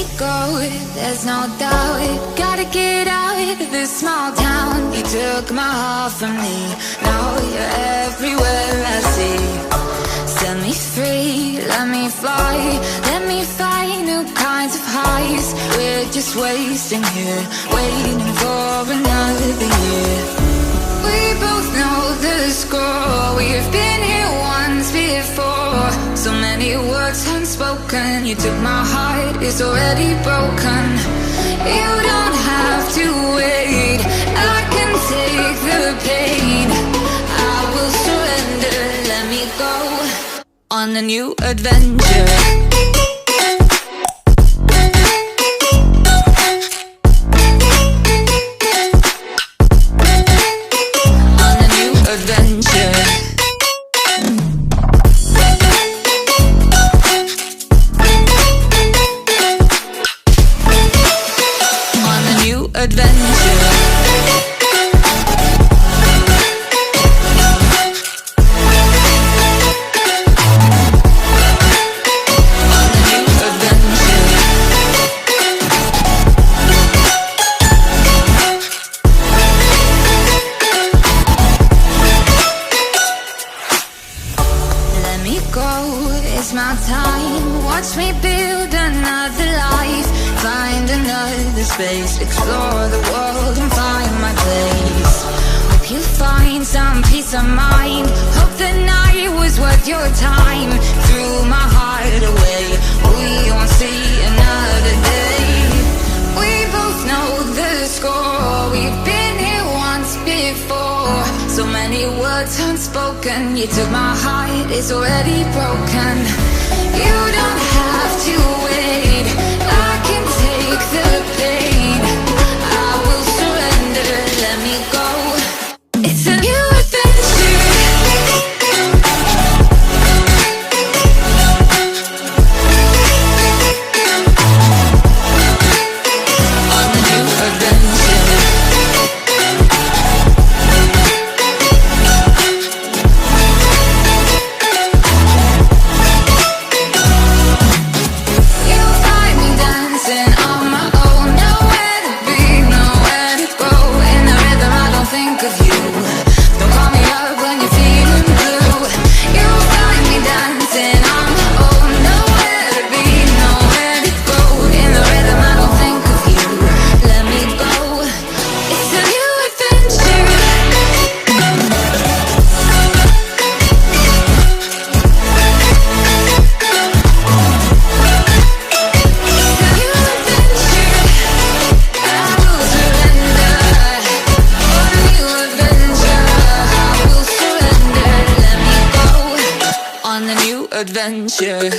me go, there's no doubt. Gotta get out of this small town. You took my heart from me, now you're everywhere I see. Set me free, let me fly, let me find new kinds of highs. We're just wasting here, waiting for another year. We both know the score, we've been here once before. So many words unspoken, you took my heart, it's already broken. You don't have to wait, I can take the pain. I will surrender, let me go on a new adventure. It's my time, watch me build another life. Find another space, explore the world and find my place. Hope you find some peace of mind, hope the night was worth your time. Threw my heart away, we won't see another day. We both know the score, we've been here once before. So many words unspoken, you took my heart, it's already broken. You don't have to wait, I can take the pain. I will surrender, let me go. It's a new adventure. On a new adventure. Adventure.